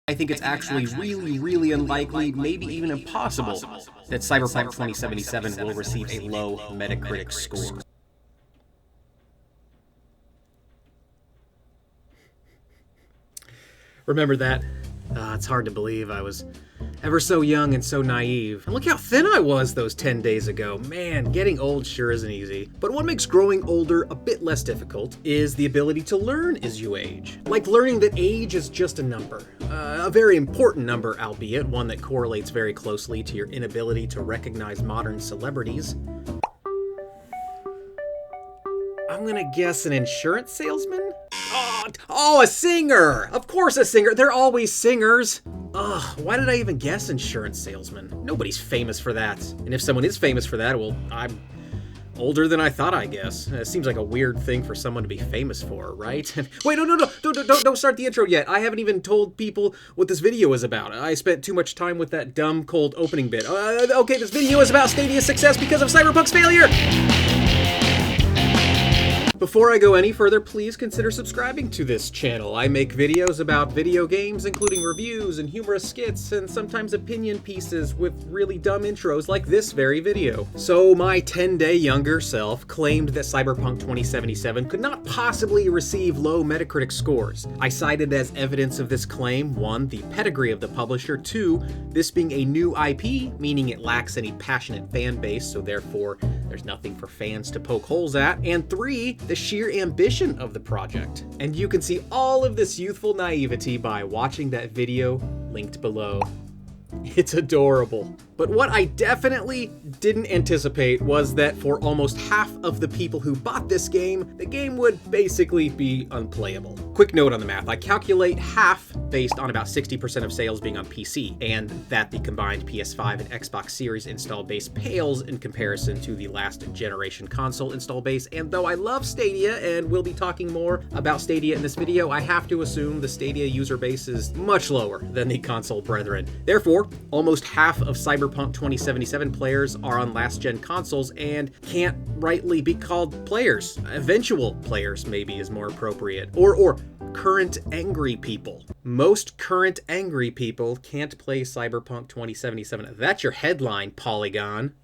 I think it's actually really unlikely, maybe even impossible, that Cyberpunk 2077 will receive a low Metacritic score. Remember that? It's hard to believe I was ever so young and so naive. And look how thin I was those 10 days ago. Man, getting old sure isn't easy. But what makes growing older a bit less difficult is the ability to learn as you age. Like learning that age is just a number. A very important number, albeit one that correlates very closely to your inability to recognize modern celebrities. I'm gonna guess an insurance salesman? Oh, a singer! Of course a singer! They're always singers! Ugh, why did I even guess insurance salesman? Nobody's famous for that. And if someone is famous for that, well, I'm older than I thought, I guess. It seems like a weird thing for someone to be famous for, right? Wait, no, don't start the intro yet. I haven't even told people what this video is about. I spent too much time with that dumb, cold opening bit. Okay, this video is about Stadia's success because of Cyberpunk's failure! Before I go any further, please consider subscribing to this channel. I make videos about video games, including reviews and humorous skits, and sometimes opinion pieces with really dumb intros like this very video. So my 10-day younger self claimed that Cyberpunk 2077 could not possibly receive low Metacritic scores. I cited as evidence of this claim, 1, the pedigree of the publisher, 2, this being a new IP, meaning it lacks any passionate fan base, so therefore there's nothing for fans to poke holes at, and 3, the sheer ambition of the project. And you can see all of this youthful naivety by watching that video linked below. It's adorable. But what I definitely didn't anticipate was that for almost half of the people who bought this game, the game would basically be unplayable. Quick note on the math, I calculate half based on about 60% of sales being on PC, and that the combined PS5 and Xbox Series install base pales in comparison to the last generation console install base, and though I love Stadia and will be talking more about Stadia in this video, I have to assume the Stadia user base is much lower than the console brethren. Therefore, almost half of Cyberpunk 2077 players are on last-gen consoles and can't rightly be called players. Eventual players, maybe, is more appropriate. Or current angry people. Most current angry people can't play Cyberpunk 2077. That's your headline, Polygon.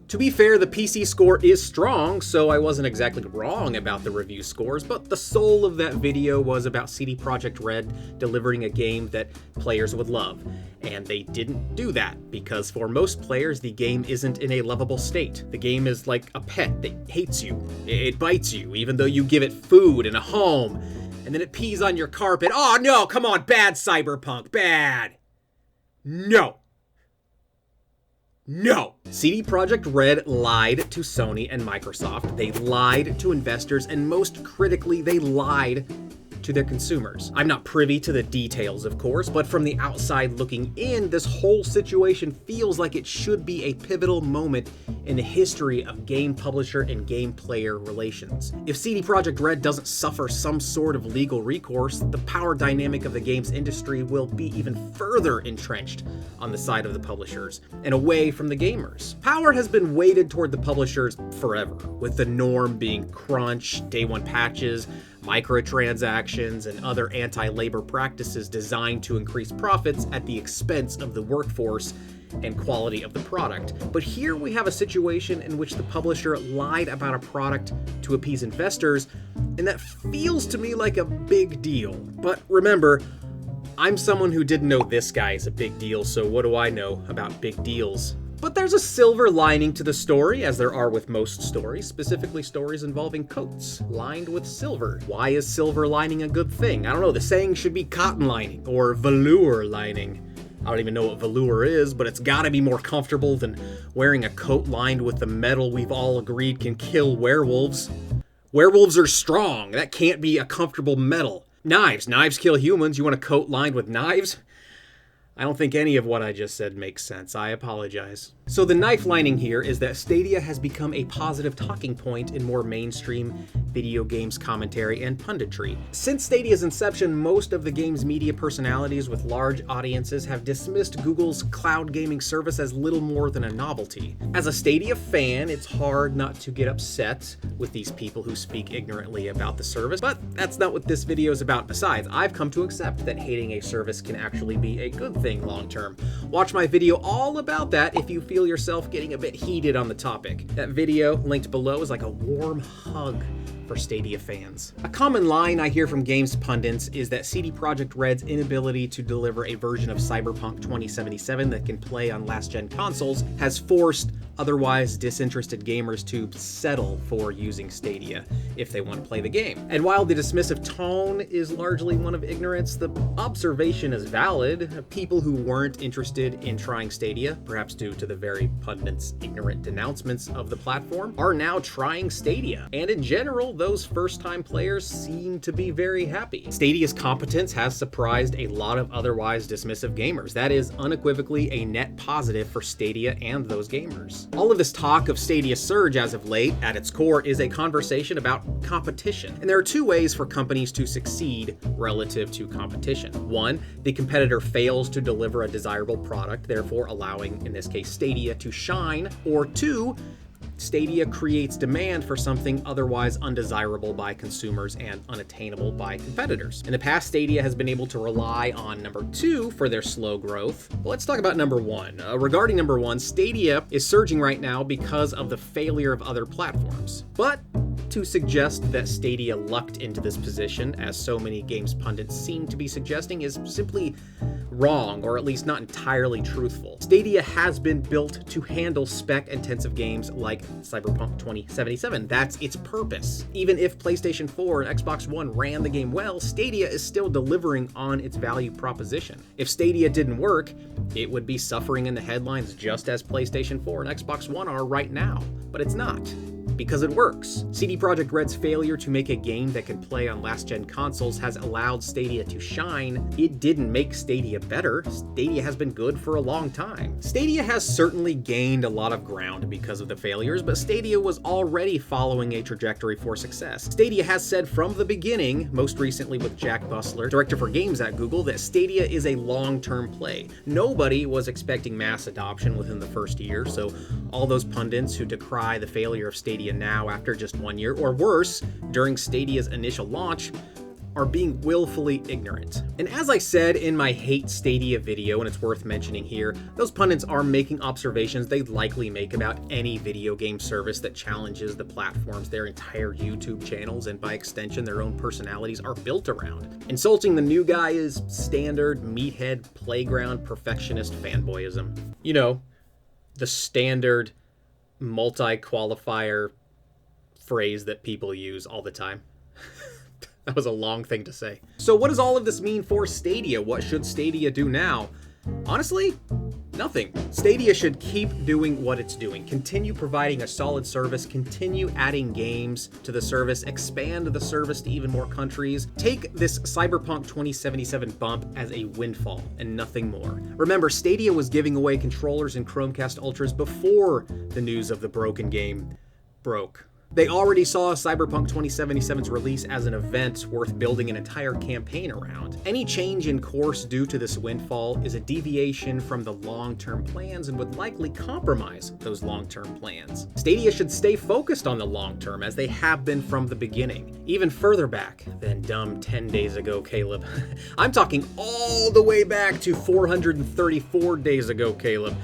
To be fair, the PC score is strong, so I wasn't exactly wrong about the review scores, but the soul of that video was about CD Projekt Red delivering a game that players would love. And they didn't do that, because for most players, the game isn't in a lovable state. The game is like a pet that hates you. It bites you, even though you give it food and a home, and then it pees on your carpet. Oh no, come on, bad Cyberpunk, bad! No! No! CD Projekt Red lied to Sony and Microsoft, they lied to investors, and most critically, they lied to their consumers. I'm not privy to the details, of course, but from the outside looking in, this whole situation feels like it should be a pivotal moment in the history of game publisher and game player relations. If CD Projekt Red doesn't suffer some sort of legal recourse, the power dynamic of the games industry will be even further entrenched on the side of the publishers and away from the gamers. Power has been weighted toward the publishers forever, with the norm being crunch, day one patches, microtransactions, and other anti-labor practices designed to increase profits at the expense of the workforce and quality of the product. But here we have a situation in which the publisher lied about a product to appease investors, and that feels to me like a big deal. But remember, I'm someone who didn't know this guy is a big deal, so what do I know about big deals? But there's a silver lining to the story, as there are with most stories, specifically stories involving coats lined with silver. Why is silver lining a good thing? I don't know, the saying should be cotton lining or velour lining. I don't even know what velour is, but it's gotta be more comfortable than wearing a coat lined with the metal we've all agreed can kill werewolves. Werewolves are strong, that can't be a comfortable metal. Knives kill humans, you want a coat lined with knives? I don't think any of what I just said makes sense. I apologize. So the knife lining here is that Stadia has become a positive talking point in more mainstream video games commentary and punditry. Since Stadia's inception, most of the game's media personalities with large audiences have dismissed Google's cloud gaming service as little more than a novelty. As a Stadia fan, it's hard not to get upset with these people who speak ignorantly about the service, but that's not what this video is about. Besides, I've come to accept that hating a service can actually be a good thing long term. Watch my video all about that if you feel yourself getting a bit heated on the topic. That video, linked below, is like a warm hug for Stadia fans. A common line I hear from games pundits is that CD Projekt Red's inability to deliver a version of Cyberpunk 2077 that can play on last-gen consoles has forced otherwise disinterested gamers to settle for using Stadia if they want to play the game. And while the dismissive tone is largely one of ignorance, the observation is valid. People who weren't interested in trying Stadia, perhaps due to the very pundits' ignorant denouncements of the platform, are now trying Stadia. And in general, those first-time players seem to be very happy. Stadia's competence has surprised a lot of otherwise dismissive gamers. That is unequivocally a net positive for Stadia and those gamers. All of this talk of Stadia's surge as of late, at its core, is a conversation about competition. And there are two ways for companies to succeed relative to competition. One, the competitor fails to deliver a desirable product, therefore allowing, in this case, Stadia to shine. Or two, Stadia creates demand for something otherwise undesirable by consumers and unattainable by competitors. In the past, Stadia has been able to rely on number two for their slow growth. But let's talk about number one. Regarding number one, Stadia is surging right now because of the failure of other platforms. But to suggest that Stadia lucked into this position, as so many games pundits seem to be suggesting, is simply wrong, or at least not entirely truthful. Stadia has been built to handle spec-intensive games like Cyberpunk 2077. That's its purpose. Even if PlayStation 4 and Xbox One ran the game well, Stadia is still delivering on its value proposition. If Stadia didn't work, it would be suffering in the headlines just as PlayStation 4 and Xbox One are right now. But it's not, because it works. CD Projekt Red's failure to make a game that can play on last-gen consoles has allowed Stadia to shine. It didn't make Stadia better. Stadia has been good for a long time. Stadia has certainly gained a lot of ground because of the failures, but Stadia was already following a trajectory for success. Stadia has said from the beginning, most recently with Jack Bussler, director for games at Google, that Stadia is a long-term play. Nobody was expecting mass adoption within the first year, so all those pundits who decry the failure of Stadia now after just 1 year, or worse, during Stadia's initial launch, are being willfully ignorant. And as I said in my Hate Stadia video, and it's worth mentioning here, those pundits are making observations they'd likely make about any video game service that challenges the platforms their entire YouTube channels, and by extension their own personalities, are built around. Insulting the new guy is standard meathead playground perfectionist fanboyism. You know, the standard multi-qualifier phrase that people use all the time. That was a long thing to say. So what does all of this mean for Stadia? What should Stadia do now? Honestly, nothing. Stadia should keep doing what it's doing. Continue providing a solid service, continue adding games to the service, expand the service to even more countries. Take this Cyberpunk 2077 bump as a windfall and nothing more. Remember, Stadia was giving away controllers and Chromecast Ultras before the news of the broken game broke. They already saw Cyberpunk 2077's release as an event worth building an entire campaign around. Any change in course due to this windfall is a deviation from the long-term plans and would likely compromise those long-term plans. Stadia should stay focused on the long-term, as they have been from the beginning. Even further back than dumb 10 days ago, Caleb. I'm talking all the way back to 434 days ago, Caleb.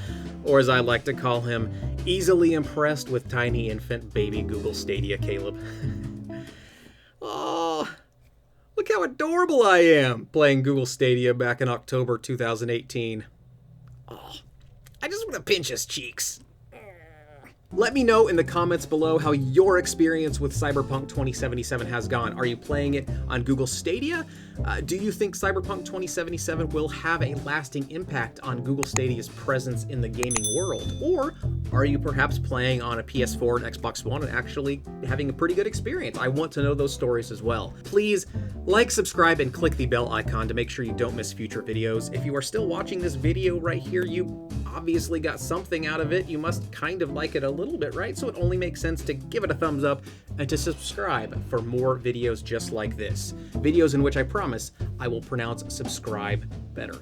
Or as I like to call him, easily impressed with tiny infant baby Google Stadia Caleb. Oh, look how adorable I am playing Google Stadia back in October 2018. Oh, I just want to pinch his cheeks. Let me know in the comments below how your experience with Cyberpunk 2077 has gone. Are you playing it on Google Stadia? Do you think Cyberpunk 2077 will have a lasting impact on Google Stadia's presence in the gaming world? Or are you perhaps playing on a PS4 and Xbox One and actually having a pretty good experience? I want to know those stories as well. Please like, subscribe, and click the bell icon to make sure you don't miss future videos. If you are still watching this video right here, you obviously got something out of it. You must kind of like it a little bit, right? So it only makes sense to give it a thumbs up and to subscribe for more videos just like this. Videos in which I promise I will pronounce subscribe better.